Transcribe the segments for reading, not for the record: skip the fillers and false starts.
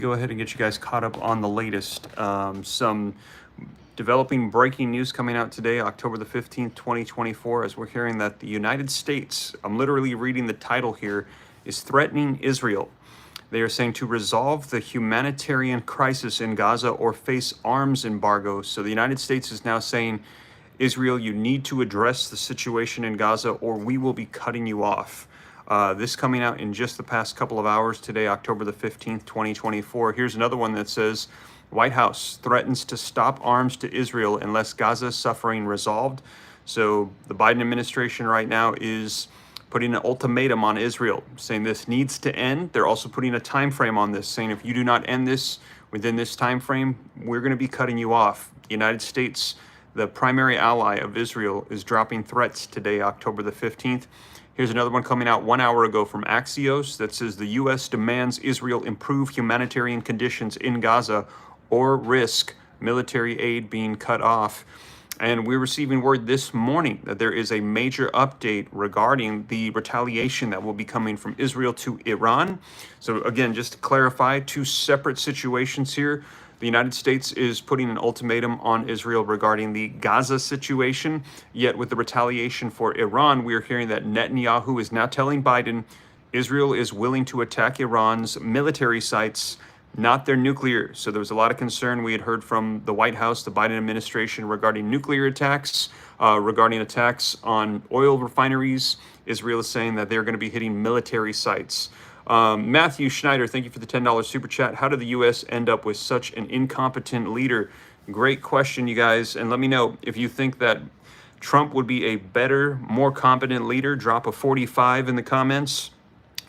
Go ahead and get you guys caught up on the latest. Some developing breaking news coming out today, October the 15th, 2024, as we're hearing that the United States, I'm literally reading the title here, is threatening Israel. They are saying to resolve the humanitarian crisis in Gaza or face arms embargo. So the United States is now saying, Israel, you need to address the situation in Gaza or we will be cutting you off. This coming out in just the past couple of hours today, October the 15th, 2024. Here's another one that says, White House threatens to stop arms to Israel unless Gaza's suffering resolved. So the Biden administration right now is putting an ultimatum on Israel, saying this needs to end. They're also putting a time frame on this, saying if you do not end this within this time frame, we're going to be cutting you off. The United States, the primary ally of Israel, is dropping threats today, October the 15th. Here's another one coming out 1 hour ago from Axios that says the U.S. demands Israel improve humanitarian conditions in Gaza or risk military aid being cut off. And we're receiving word this morning that there is a major update regarding the retaliation that will be coming from Israel to Iran. So again, just to clarify, two separate situations here. The United States is putting an ultimatum on Israel regarding the Gaza situation. Yet with the retaliation for Iran, we are hearing that Netanyahu is now telling Biden Israel is willing to attack Iran's military sites, not their nuclear. So there was a lot of concern we had heard from the White House, the Biden administration, regarding nuclear attacks, regarding attacks on oil refineries. Israel is saying that they're going to be hitting military sites. Matthew Schneider, thank you for the $10 super chat. How did the U.S. end up with such an incompetent leader? Great question, you guys. And let me know if you think that Trump would be a better, more competent leader. Drop a 45 in the comments.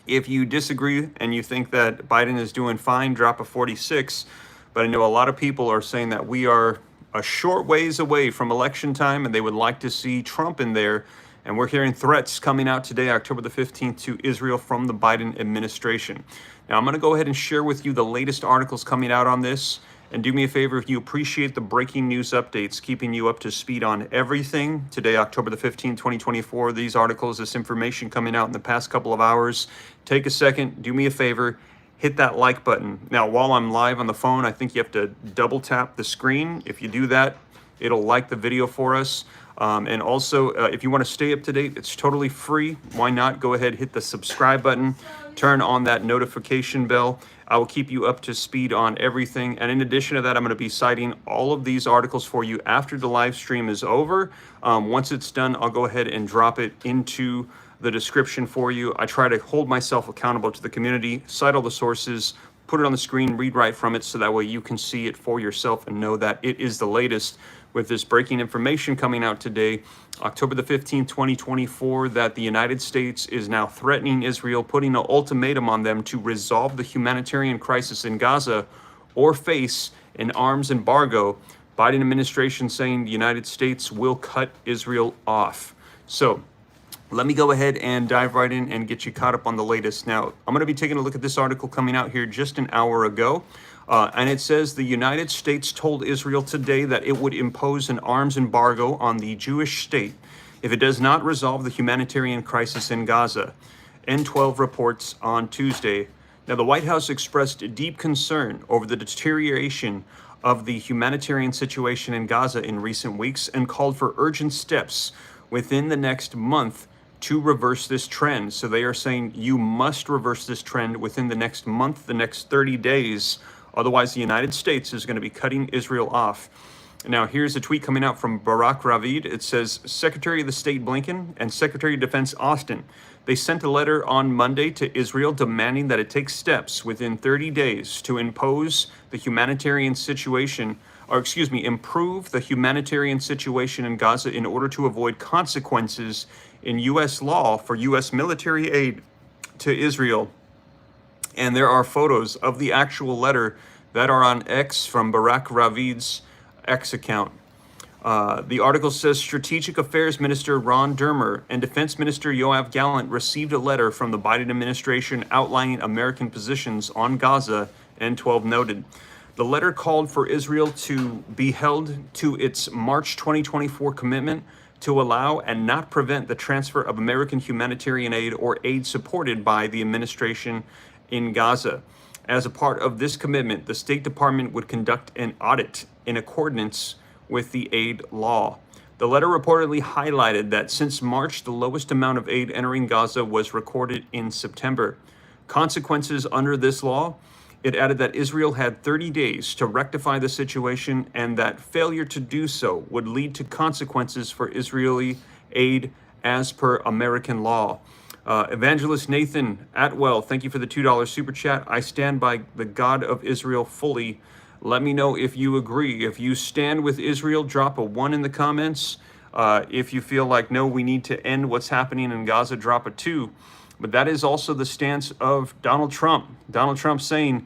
If you disagree and you think that Biden is doing fine, drop a 46. But I know a lot of people are saying that we are a short ways away from election time and they would like to see Trump in there. And we're hearing threats coming out today, October the 15th, to Israel from the Biden administration. Now, I'm going to go ahead and share with you the latest articles coming out on this. And do me a favor, if you appreciate the breaking news updates, keeping you up to speed on everything. Today, October the 15th, 2024, these articles, this information coming out in the past couple of hours. Take a second, do me a favor, hit that like button. Now, while I'm live on the phone, I think you have to double tap the screen. If you do that, it'll like the video for us. And also, if you want to stay up to date, it's totally free. Why not go ahead, hit the subscribe button, turn on that notification bell. I will keep you up to speed on everything. And in addition to that, I'm going to be citing all of these articles for you after the live stream is over. Once it's done, I'll go ahead and drop it into the description for you. I try to hold myself accountable to the community, cite all the sources, put it on the screen, read right from it, so that way you can see it for yourself and know that it is the latest. With this breaking information coming out today, October the 15th, 2024, that the United States is now threatening Israel, putting an ultimatum on them to resolve the humanitarian crisis in Gaza or face an arms embargo. Biden administration saying the United States will cut Israel off. So let me go ahead and dive right in and get you caught up on the latest. Now, I'm going to be taking a look at this article coming out here just an hour ago. And it says the United States told Israel today that it would impose an arms embargo on the Jewish state if it does not resolve the humanitarian crisis in Gaza. N12 reports on Tuesday. Now, the White House expressed deep concern over the deterioration of the humanitarian situation in Gaza in recent weeks and called for urgent steps within the next month to reverse this trend. So they are saying you must reverse this trend within the next month, the next 30 days. Otherwise, the United States is going to be cutting Israel off. Now, here's a tweet coming out from Barak Ravid. It says, Secretary of the State Blinken and Secretary of Defense Austin, they sent a letter on Monday to Israel demanding that it take steps within 30 days to impose the humanitarian situation, improve the humanitarian situation in Gaza in order to avoid consequences in U.S. law for U.S. military aid to Israel. And there are photos of the actual letter that are on X from Barak Ravid's X account. The article says Strategic Affairs Minister Ron Dermer and Defense Minister Yoav Gallant received a letter from the Biden administration outlining American positions on Gaza, N12 noted. The letter called for Israel to be held to its March 2024 commitment to allow and not prevent the transfer of American humanitarian aid or aid supported by the administration in Gaza. As a part of this commitment, the State Department would conduct an audit in accordance with the aid law. The letter reportedly highlighted that since March, the lowest amount of aid entering Gaza was recorded in September. Consequences under this law, it added that Israel had 30 days to rectify the situation and that failure to do so would lead to consequences for Israeli aid as per American law. Evangelist Nathan Atwell, thank you for the $2 super chat. I stand by the God of Israel fully. Let me know if you agree. If you stand with Israel, drop a 1 in the comments. If you feel like, no, we need to end what's happening in Gaza, drop a 2. But that is also the stance of Donald Trump. Donald Trump saying,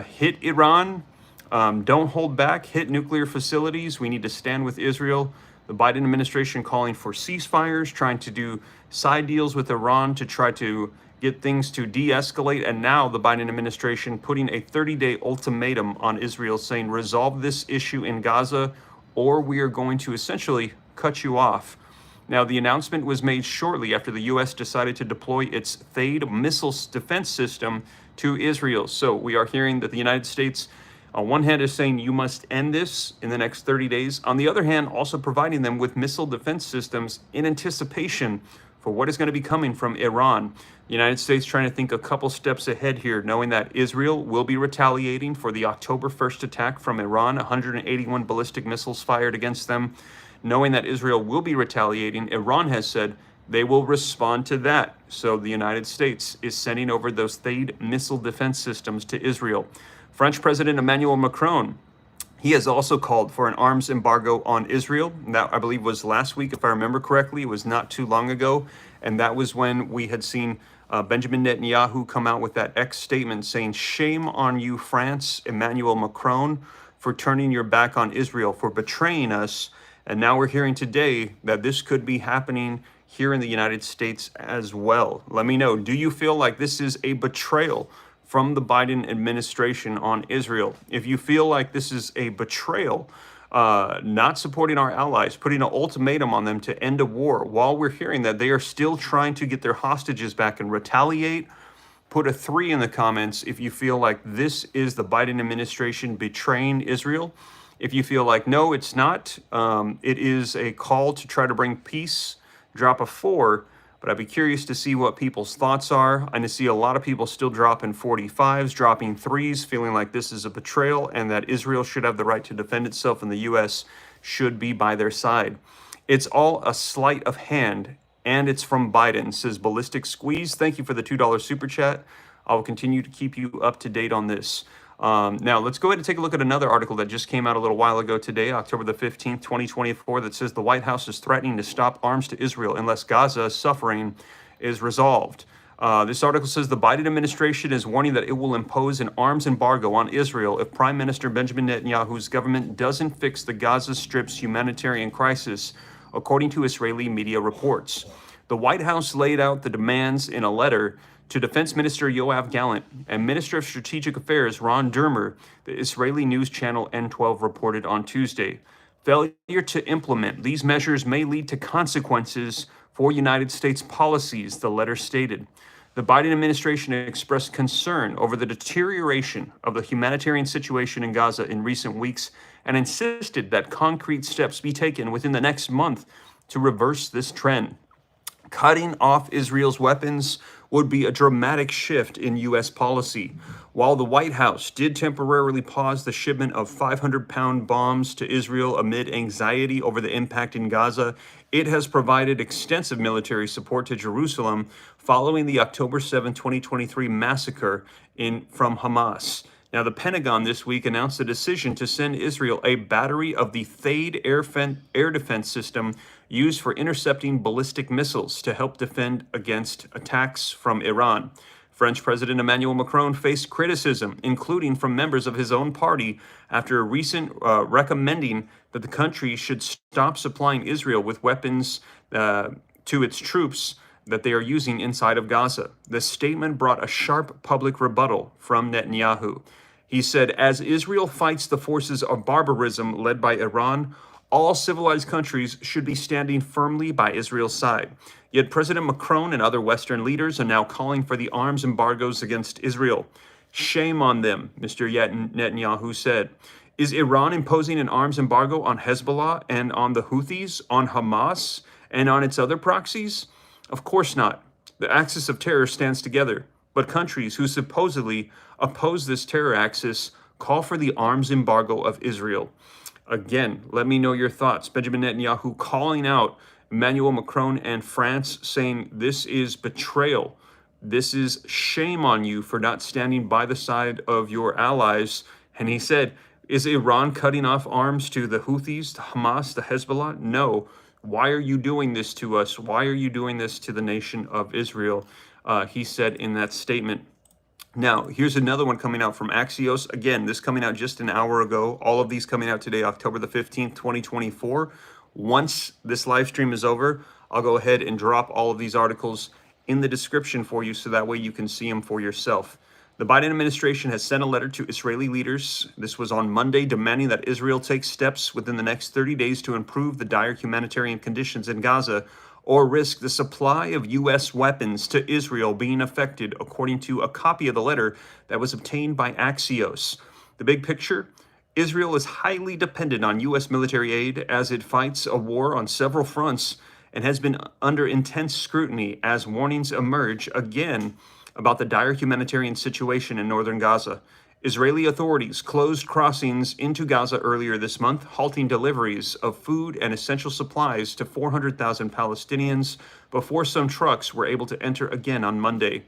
hit Iran, don't hold back, hit nuclear facilities. We need to stand with Israel. The Biden administration calling for ceasefires, trying to do side deals with Iran to try to get things to de-escalate. And now the Biden administration putting a 30-day ultimatum on Israel saying, resolve this issue in Gaza or we are going to essentially cut you off. Now, the announcement was made shortly after the U.S. decided to deploy its THAAD missile defense system to Israel. So we are hearing that the United States, on one hand, is saying you must end this in the next 30 days. On the other hand, also providing them with missile defense systems in anticipation for what is going to be coming from Iran. The United States trying to think a couple steps ahead here, knowing that Israel will be retaliating for the October 1st attack from Iran, 181 ballistic missiles fired against them. Knowing that Israel will be retaliating, Iran has said they will respond to that. So the United States is sending over those THAAD missile defense systems to Israel. French President Emmanuel Macron, he has also called for an arms embargo on Israel. That, I believe, was last week, if I remember correctly. It was not too long ago. And that was when we had seen Benjamin Netanyahu come out with that X statement saying, shame on you, France, Emmanuel Macron, for turning your back on Israel, for betraying us. And now we're hearing today that this could be happening here in the United States as well. Let me know, do you feel like this is a betrayal from the Biden administration on Israel? If you feel like this is a betrayal, not supporting our allies, putting an ultimatum on them to end a war, while we're hearing that they are still trying to get their hostages back and retaliate, put a 3 in the comments if you feel like this is the Biden administration betraying Israel. If you feel like, no, it's not, it is a call to try to bring peace, drop a 4. But I'd be curious to see what people's thoughts are. I see a lot of people still dropping 45s, dropping 3s, feeling like this is a betrayal and that Israel should have the right to defend itself and the U.S. should be by their side. It's all a sleight of hand, and it's from Biden, says Ballistic Squeeze. Thank you for the $2 super chat. I will continue to keep you up to date on this. Now, let's go ahead and take a look at another article that just came out a little while ago today, October the 15th, 2024, that says the White House is threatening to stop arms to Israel unless Gaza's suffering is resolved. This article says the Biden administration is warning that it will impose an arms embargo on Israel if Prime Minister Benjamin Netanyahu's government doesn't fix the Gaza Strip's humanitarian crisis, according to Israeli media reports. The White House laid out the demands in a letter to Defense Minister Yoav Gallant and Minister of Strategic Affairs Ron Dermer, the Israeli news channel N12 reported on Tuesday. Failure to implement these measures may lead to consequences for United States policies, the letter stated. The Biden administration expressed concern over the deterioration of the humanitarian situation in Gaza in recent weeks and insisted that concrete steps be taken within the next month to reverse this trend. Cutting off Israel's weapons would be a dramatic shift in U.S. policy. While the White House did temporarily pause the shipment of 500-pound bombs to Israel amid anxiety over the impact in Gaza, it has provided extensive military support to Jerusalem following the October 7, 2023 massacre from Hamas. Now, the Pentagon this week announced a decision to send Israel a battery of the THAAD air defense system used for intercepting ballistic missiles to help defend against attacks from Iran. French President Emmanuel Macron faced criticism, including from members of his own party, after a recent recommending that the country should stop supplying Israel with weapons to its troops that they are using inside of Gaza. The statement brought a sharp public rebuttal from Netanyahu. He said, as Israel fights the forces of barbarism led by Iran, all civilized countries should be standing firmly by Israel's side. Yet President Macron and other Western leaders are now calling for the arms embargoes against Israel. Shame on them, Mr. Netanyahu said. Is Iran imposing an arms embargo on Hezbollah and on the Houthis, on Hamas, and on its other proxies? Of course not. The axis of terror stands together, but countries who supposedly oppose this terror axis call for the arms embargo of Israel. Again, let me know your thoughts. Benjamin Netanyahu calling out Emmanuel Macron and France, saying this is betrayal. This is shame on you for not standing by the side of your allies. And he said, is Iran cutting off arms to the Houthis, to Hamas, to Hezbollah? No. Why are you doing this to us? Why are you doing this to the nation of Israel? He said in that statement. Now, here's another one coming out from Axios. Again, this coming out just an hour ago. All of these coming out today, October the 15th, 2024. Once this live stream is over, I'll go ahead and drop all of these articles in the description for you so that way you can see them for yourself. The Biden administration has sent a letter to Israeli leaders. This was on Monday, demanding that Israel take steps within the next 30 days to improve the dire humanitarian conditions in Gaza or risk the supply of U.S. weapons to Israel being affected, according to a copy of the letter that was obtained by Axios. The big picture: Israel is highly dependent on U.S. military aid as it fights a war on several fronts and has been under intense scrutiny as warnings emerge again about the dire humanitarian situation in northern Gaza. Israeli authorities closed crossings into Gaza earlier this month, halting deliveries of food and essential supplies to 400,000 Palestinians before some trucks were able to enter again on Monday.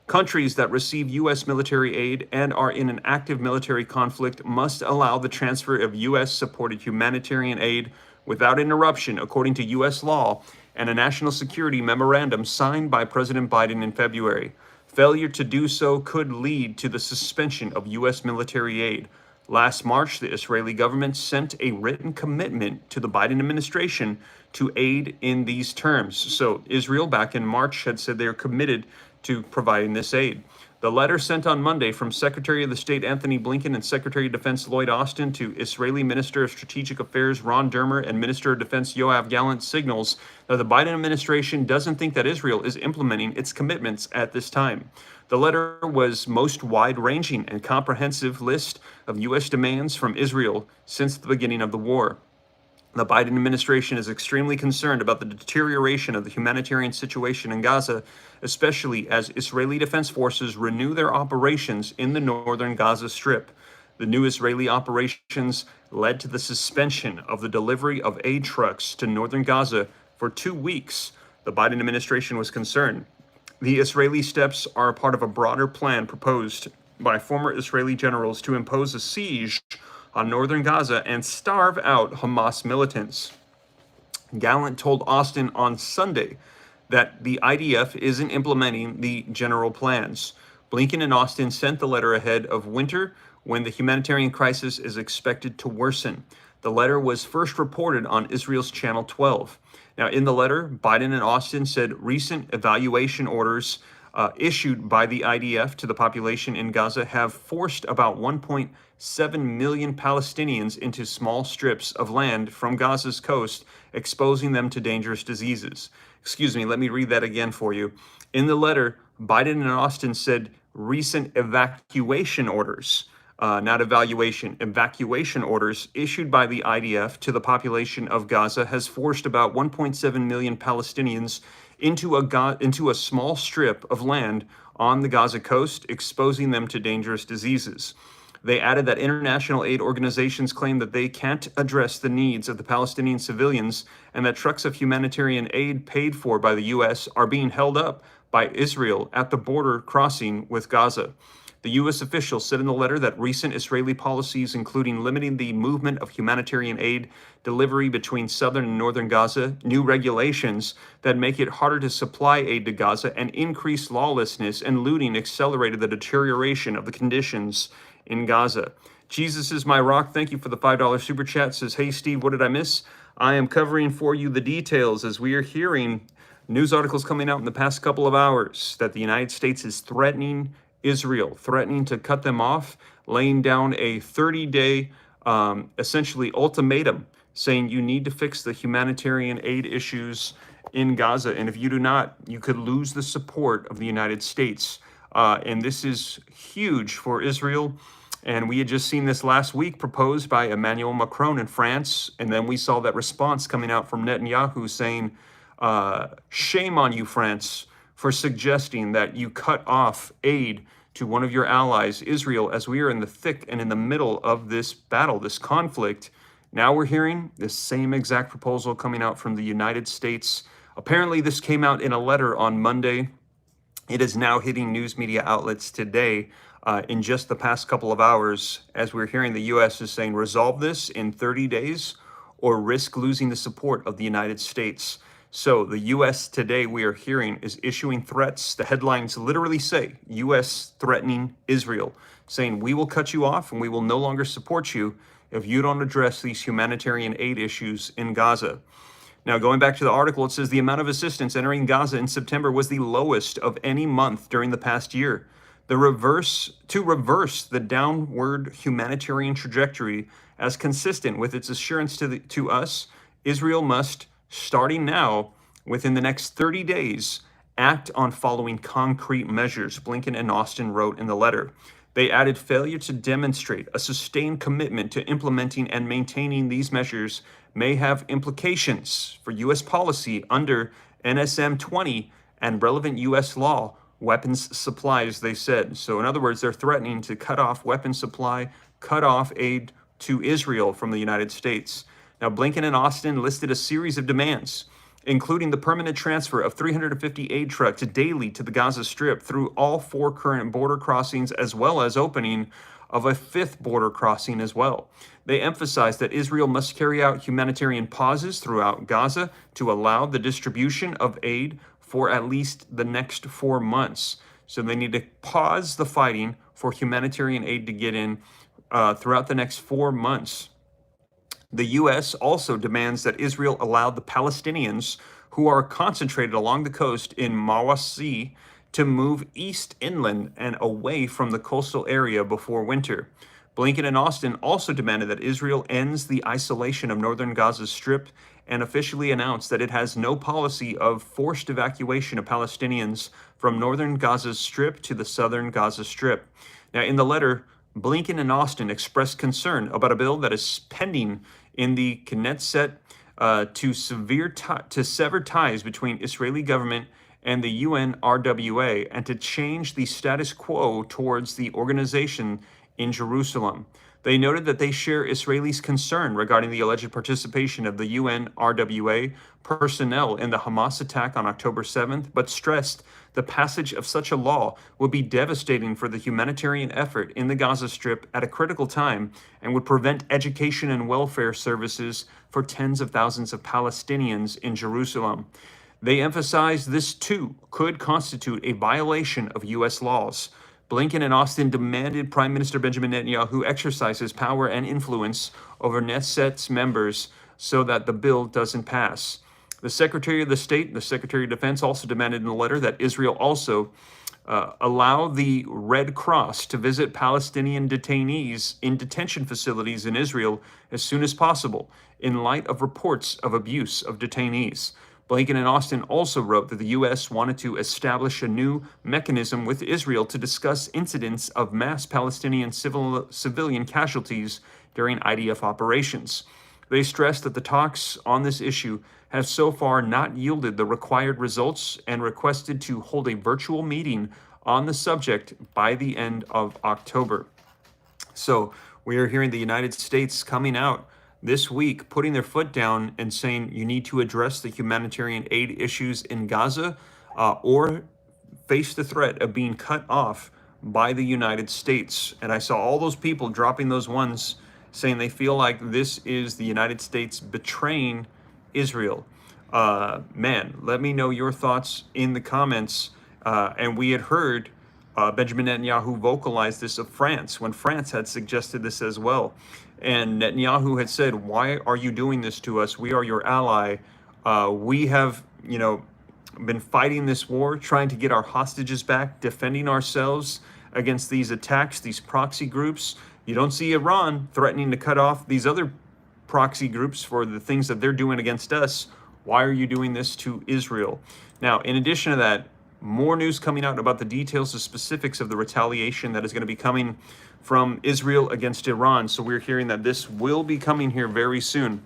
Countries that receive U.S. military aid and are in an active military conflict must allow the transfer of U.S.-supported humanitarian aid without interruption, according to U.S. law and a national security memorandum signed by President Biden in February. Failure to do so could lead to the suspension of U.S. military aid. Last March, the Israeli government sent a written commitment to the Biden administration to aid in these terms. So Israel, back in March, had said they are committed to providing this aid. The letter sent on Monday from Secretary of the State Anthony Blinken and Secretary of Defense Lloyd Austin to Israeli Minister of Strategic Affairs Ron Dermer and Minister of Defense Yoav Gallant signals that the Biden administration doesn't think that Israel is implementing its commitments at this time. The letter was most wide-ranging and comprehensive list of U.S. demands from Israel since the beginning of the war. The Biden administration is extremely concerned about the deterioration of the humanitarian situation in Gaza, especially as Israeli Defense Forces renew their operations in the northern Gaza Strip. The new Israeli operations led to the suspension of the delivery of aid trucks to northern Gaza for 2 weeks. The Biden administration was concerned. The Israeli steps are a part of a broader plan proposed by former Israeli generals to impose a siege on northern Gaza and starve out Hamas militants. Gallant told Austin on Sunday that the IDF isn't implementing the general plans. Blinken and Austin sent the letter ahead of winter when the humanitarian crisis is expected to worsen. The letter was first reported on Israel's Channel 12. Now, in the letter, Biden and Austin said recent evacuation orders issued by the IDF to the population in Gaza have forced about 1.7 million Palestinians into small strips of land from Gaza's coast, exposing them to dangerous diseases. Excuse me, let me read that again for you. In the letter, Biden and Austin said recent evacuation orders, not evaluation, evacuation orders issued by the IDF to the population of Gaza has forced about 1.7 million Palestinians into a small strip of land on the Gaza coast, exposing them to dangerous diseases. They added that international aid organizations claim that they can't address the needs of the Palestinian civilians and that trucks of humanitarian aid paid for by the U.S. are being held up by Israel at the border crossing with Gaza. The U.S. official said in the letter that recent Israeli policies, including limiting the movement of humanitarian aid delivery between southern and northern Gaza, new regulations that make it harder to supply aid to Gaza, and increased lawlessness and looting accelerated the deterioration of the conditions in Gaza. Jesus is my rock. Thank you for the $5 super chat. Says, hey, Steve, what did I miss? I am covering for you the details as we are hearing news articles coming out in the past couple of hours that the United States is threatening Israel, threatening to cut them off, laying down a 30-day, essentially ultimatum, saying you need to fix the humanitarian aid issues in Gaza. And if you do not, you could lose the support of the United States. And this is huge for Israel. And we had just seen this last week proposed by Emmanuel Macron in France. And then we saw that response coming out from Netanyahu saying, shame on you, France, for suggesting that you cut off aid to one of your allies, Israel, as we are in the thick and in the middle of this battle, this conflict. Now we're hearing this same exact proposal coming out from the United States. Apparently, this came out in a letter on Monday. It is now hitting news media outlets today in just the past couple of hours, as we're hearing the U.S. is saying, resolve this in 30 days or risk losing the support of the United States. So the U.S. today, we are hearing, is issuing threats. The headlines literally say, U.S. threatening Israel, saying, we will cut you off and we will no longer support you if you don't address these humanitarian aid issues in Gaza. Now, going back to the article, it says the amount of assistance entering Gaza in September was the lowest of any month during the past year. To reverse the downward humanitarian trajectory, as consistent with its assurance to us, Israel must, starting now, within the next 30 days, act on following concrete measures, Blinken and Austin wrote in the letter. They added failure to demonstrate a sustained commitment to implementing and maintaining these measures may have implications for U.S. policy under NSM 20 and relevant U.S. law, weapons supplies, they said. So in other words, they're threatening to cut off weapons supply, cut off aid to Israel from the United States. Now, Blinken and Austin listed a series of demands, including the permanent transfer of 350 aid trucks daily to the Gaza Strip through all 4 current border crossings, as well as opening of a 5th border crossing as well. They emphasized that Israel must carry out humanitarian pauses throughout Gaza to allow the distribution of aid for at least the next 4 months. So they need to pause the fighting for humanitarian aid to get in throughout the next 4 months. The U.S. also demands that Israel allow the Palestinians who are concentrated along the coast in Mawasi to move east inland and away from the coastal area before winter. Blinken and Austin also demanded that Israel ends the isolation of northern Gaza's Strip and officially announced that it has no policy of forced evacuation of Palestinians from northern Gaza's Strip to the southern Gaza Strip. Now, in the letter, Blinken and Austin expressed concern about a bill that is pending in the Knesset to sever ties between Israeli government and the UNRWA and to change the status quo towards the organization in Jerusalem. They noted that they share Israelis' concern regarding the alleged participation of the UNRWA personnel in the Hamas attack on October 7th, but stressed the passage of such a law would be devastating for the humanitarian effort in the Gaza Strip at a critical time and would prevent education and welfare services for tens of thousands of Palestinians in Jerusalem. They emphasized this, too, could constitute a violation of U.S. laws. Blinken and Austin demanded Prime Minister Benjamin Netanyahu exercise his power and influence over Knesset's members so that the bill doesn't pass. The Secretary of the State and the Secretary of Defense also demanded in the letter that Israel also allow the Red Cross to visit Palestinian detainees in detention facilities in Israel as soon as possible, in light of reports of abuse of detainees. Blinken and Austin also wrote that the U.S. wanted to establish a new mechanism with Israel to discuss incidents of mass Palestinian civilian casualties during IDF operations. They stressed that the talks on this issue have so far not yielded the required results and requested to hold a virtual meeting on the subject by the end of October. So we are hearing the United States coming out this week, putting their foot down and saying you need to address the humanitarian aid issues in Gaza or face the threat of being cut off by the United States. And I saw all those people dropping those ones saying they feel like this is the United States betraying Israel. Man, let me know your thoughts in the comments. And we had heard Benjamin Netanyahu vocalized this of France when France had suggested this as well. And Netanyahu had said, why are you doing this to us? We are your ally. We have, been fighting this war, trying to get our hostages back, defending ourselves against these attacks, these proxy groups. You don't see Iran threatening to cut off these other proxy groups for the things that they're doing against us. Why are you doing this to Israel? Now, in addition to that, More news coming out about the details, the specifics of the retaliation that is going to be coming from Israel against Iran. So we're hearing that this will be coming here very soon.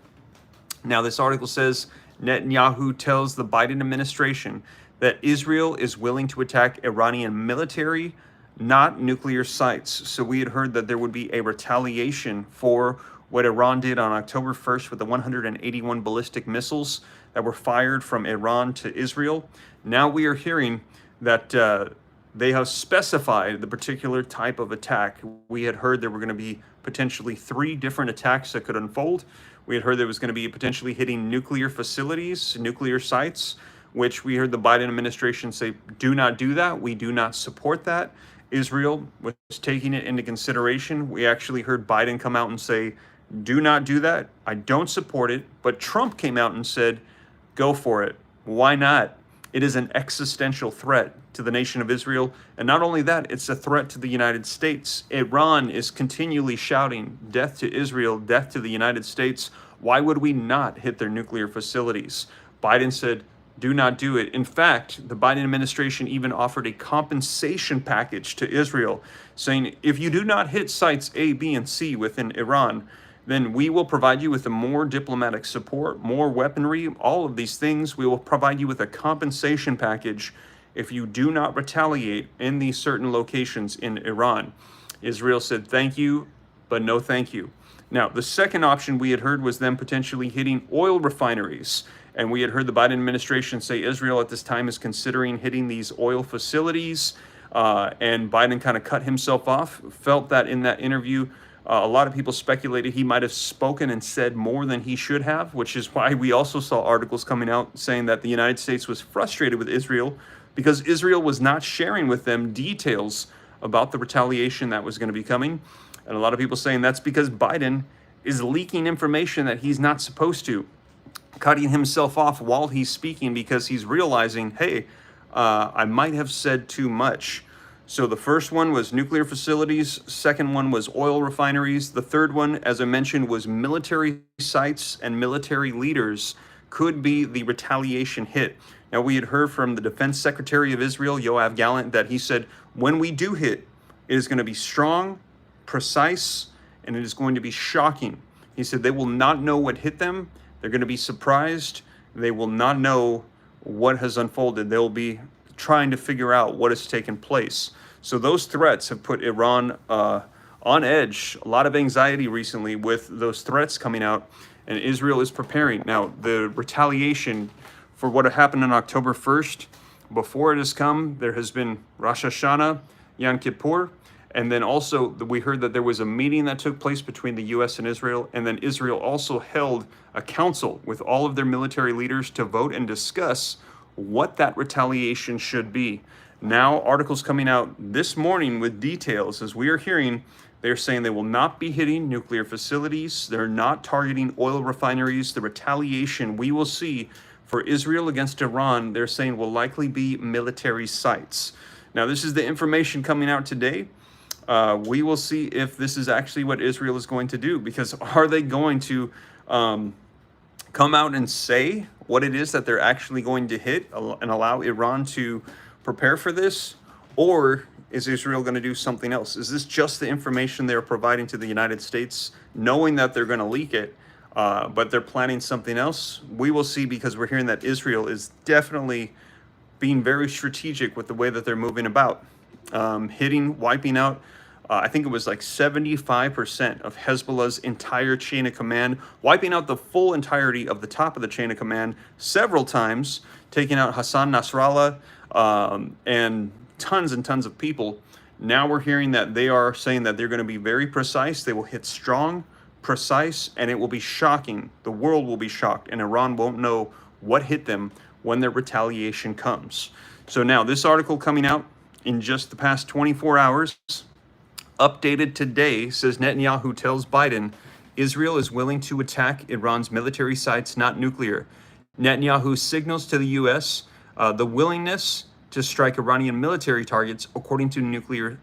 Now, this article says Netanyahu tells the Biden administration that Israel is willing to attack Iranian military, not nuclear sites. So we had heard that there would be a retaliation for what Iran did on October 1st with the 181 ballistic missiles that were fired from Iran to Israel. Now we are hearing that they have specified the particular type of attack. We had heard there were going to be potentially 3 different attacks that could unfold. We had heard there was going to be potentially hitting nuclear facilities, nuclear sites, which we heard the Biden administration say, do not do that. We do not support that. Israel was taking it into consideration. We actually heard Biden come out and say, do not do that. I don't support it. But Trump came out and said, go for it. Why not? It is an existential threat to the nation of Israel. And not only that, it's a threat to the United States. Iran is continually shouting, death to Israel, death to the United States. Why would we not hit their nuclear facilities? Biden said, do not do it. In fact, the Biden administration even offered a compensation package to Israel, saying, if you do not hit sites A, B, and C within Iran, then we will provide you with a more diplomatic support, more weaponry, all of these things. We will provide you with a compensation package if you do not retaliate in these certain locations in Iran. Israel said, thank you, but no thank you. Now, the second option we had heard was them potentially hitting oil refineries. And we had heard the Biden administration say Israel at this time is considering hitting these oil facilities. And Biden kind of cut himself off, felt that in that interview, a lot of people speculated he might have spoken and said more than he should have, which is why we also saw articles coming out saying that the United States was frustrated with Israel because Israel was not sharing with them details about the retaliation that was going to be coming. And a lot of people saying that's because Biden is leaking information that he's not supposed to, cutting himself off while he's speaking because he's realizing, hey, I might have said too much. So the first one was nuclear facilities. Second one was oil refineries. The third one, as I mentioned, was military sites and military leaders could be the retaliation hit. Now, we had heard from the Defense Secretary of Israel, Yoav Gallant, that he said, when we do hit, it is going to be strong, precise, and it is going to be shocking. He said they will not know what hit them. They're going to be surprised. They will not know what has unfolded. They'll be trying to figure out what has taken place. So those threats have put Iran on edge. A lot of anxiety recently with those threats coming out, and Israel is preparing. Now, the retaliation for what happened on October 1st, before it has come, there has been Rosh Hashanah, Yom Kippur, and then also we heard that there was a meeting that took place between the U.S. and Israel, and then Israel also held a council with all of their military leaders to vote and discuss what that retaliation should be. Now, articles coming out this morning with details, as we are hearing, they're saying they will not be hitting nuclear facilities. They're not targeting oil refineries. The retaliation we will see for Israel against Iran, they're saying will likely be military sites. Now, this is the information coming out today. We will see if this is actually what Israel is going to do, because are they going to come out and say what it is that they're actually going to hit and allow Iran to prepare for this? Or is Israel going to do something else? Is this just the information they're providing to the United States, knowing that they're going to leak it, but they're planning something else? We will see, because we're hearing that Israel is definitely being very strategic with the way that they're moving about, hitting, wiping out, I think it was like 75% of Hezbollah's entire chain of command, wiping out the full entirety of the top of the chain of command several times, taking out Hassan Nasrallah and tons of people. Now we're hearing that they are saying that they're going to be very precise. They will hit strong, precise, and it will be shocking. The world will be shocked, and Iran won't know what hit them when their retaliation comes. So now this article coming out in just the past 24 hours, updated today, says Netanyahu tells Biden Israel is willing to attack Iran's military sites, not nuclear. Netanyahu signals to the U.S. The willingness to strike Iranian military targets according to nuclear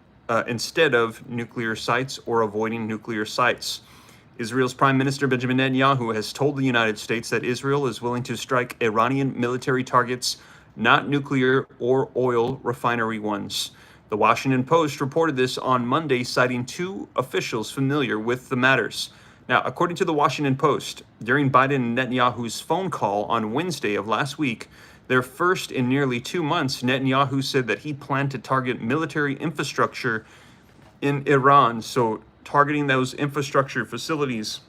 instead of nuclear sites, or avoiding nuclear sites. Israel's Prime Minister Benjamin Netanyahu has told the United States that Israel is willing to strike Iranian military targets not nuclear or oil refinery ones. The Washington Post reported this on Monday, citing two officials familiar with the matters. Now, according to the Washington Post, during Biden and Netanyahu's phone call on Wednesday of last week, their first in nearly 2 months, Netanyahu said that he planned to target military infrastructure in Iran, so targeting those infrastructure facilities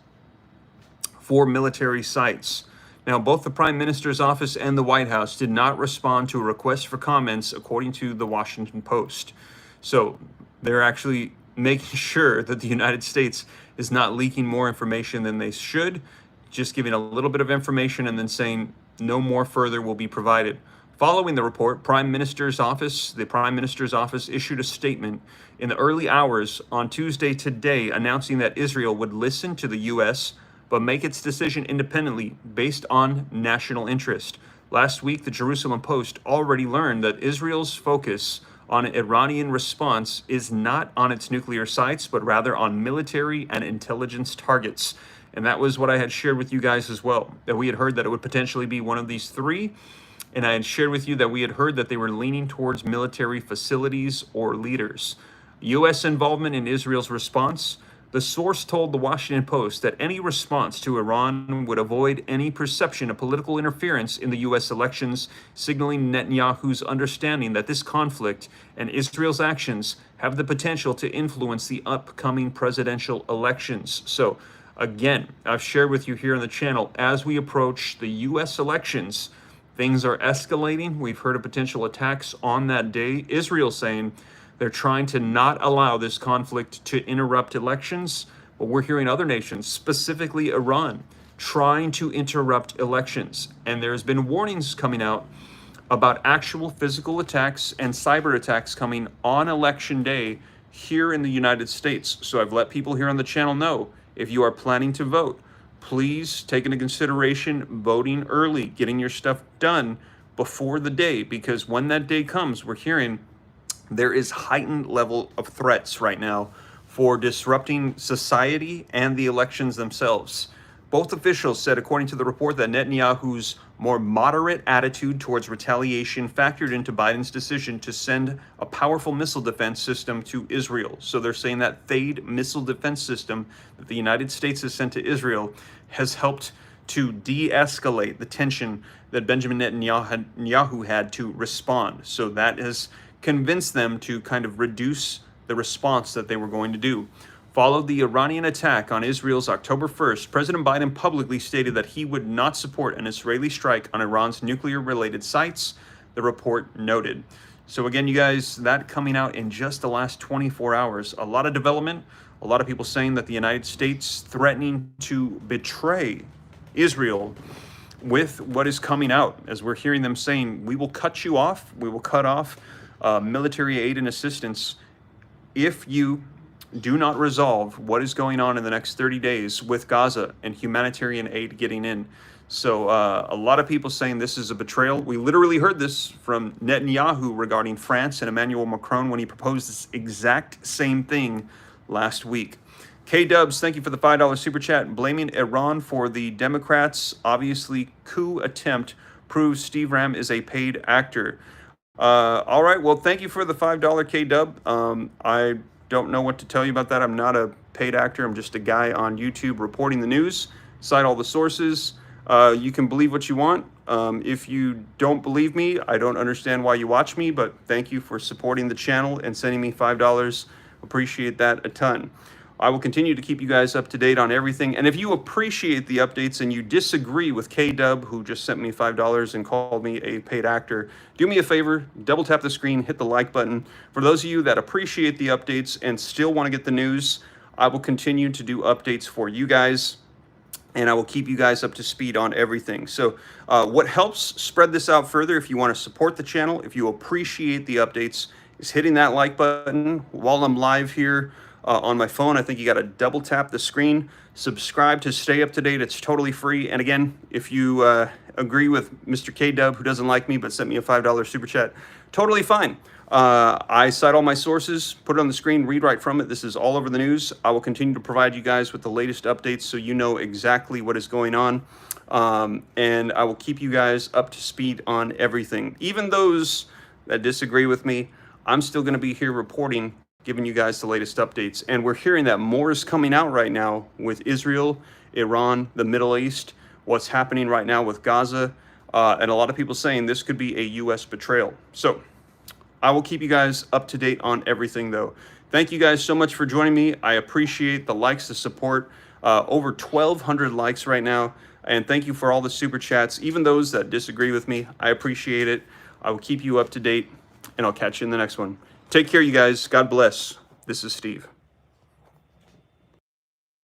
for military sites. Now, both the Prime Minister's office and the White House did not respond to a request for comments, according to the Washington Post. So they're actually making sure that the United States is not leaking more information than they should, just giving a little bit of information and then saying no more further will be provided. Following the report, the Prime Minister's office issued a statement in the early hours on Tuesday today announcing that Israel would listen to the U.S., but make its decision independently based on national interest. Last week, the Jerusalem Post already learned that Israel's focus on an Iranian response is not on its nuclear sites, but rather on military and intelligence targets. And that was what I had shared with you guys as well, that we had heard that it would potentially be one of these three. And I had shared with you that we had heard that they were leaning towards military facilities or leaders. U.S. involvement in Israel's response. The source told the Washington Post that any response to Iran would avoid any perception of political interference in the U.S. elections, signaling Netanyahu's understanding that this conflict and Israel's actions have the potential to influence the upcoming presidential elections. So, again, I've shared with you here on the channel, as we approach the U.S. elections, things are escalating. We've heard of potential attacks on that day. Israel saying they're trying to not allow this conflict to interrupt elections, but we're hearing other nations, specifically Iran, trying to interrupt elections. And there's been warnings coming out about actual physical attacks and cyber attacks coming on election day here in the United States. So I've let people here on the channel know, if you are planning to vote, please take into consideration voting early, getting your stuff done before the day, because when that day comes, we're hearing there is heightened level of threats right now for disrupting society and the elections themselves. Both officials said, according to the report, that Netanyahu's more moderate attitude towards retaliation factored into Biden's decision to send a powerful missile defense system to Israel. So they're saying that THAAD missile defense system that the United States has sent to Israel has helped to de-escalate the tension that Benjamin Netanyahu had to respond. So that has convinced them to kind of reduce the response that they were going to do. Followed the Iranian attack on Israel's October 1st, President Biden publicly stated that he would not support an Israeli strike on Iran's nuclear-related sites, the report noted. So again, you guys, that coming out in just the last 24 hours. A lot of development, a lot of people saying that the United States threatening to betray Israel with what is coming out, as we're hearing them saying, we will cut you off, we will cut off military aid and assistance if you do not resolve what is going on in the next 30 days with Gaza and humanitarian aid getting in. So a lot of people saying this is a betrayal. We literally heard this from Netanyahu regarding France and Emmanuel Macron when he proposed this exact same thing last week. K-Dubs, thank you for the $5 super chat. Blaming Iran for the Democrats' obviously coup attempt proves Steve Ram is a paid actor. All right, well, thank you for the $5 K-Dub. I don't know what to tell you about that. I'm not a paid actor. I'm just a guy on YouTube reporting the news, cite all the sources. You can believe what you want. If you don't believe me, I don't understand why you watch me, but thank you for supporting the channel and sending me $5. Appreciate that a ton. I will continue to keep you guys up to date on everything. And if you appreciate the updates and you disagree with K-Dub, who just sent me $5 and called me a paid actor, do me a favor, double tap the screen, hit the like button. For those of you that appreciate the updates and still want to get the news, I will continue to do updates for you guys, and I will keep you guys up to speed on everything. So what helps spread this out further, if you want to support the channel, if you appreciate the updates, is hitting that like button while I'm live here. on my phone. I think you got to double tap the screen, subscribe to stay up to date. It's totally free. And again, if you agree with Mr. K-Dub, who doesn't like me but sent me a $5 super chat, totally fine. I cite all my sources, put it on the screen, read right from it. This is all over the news. I will continue to provide you guys with the latest updates so you know exactly what is going on. And I will keep you guys up to speed on everything. Even those that disagree with me, I'm still going to be here reporting, giving you guys the latest updates. And we're hearing that more is coming out right now with Israel, Iran, the Middle East, what's happening right now with Gaza, and a lot of people saying this could be a U.S. betrayal. So I will keep you guys up to date on everything, though. Thank you guys so much for joining me. I appreciate the likes, the support. Over 1,200 likes right now. And thank you for all the super chats, even those that disagree with me. I appreciate it. I will keep you up to date, and I'll catch you in the next one. Take care, you guys. God bless. This is Steve.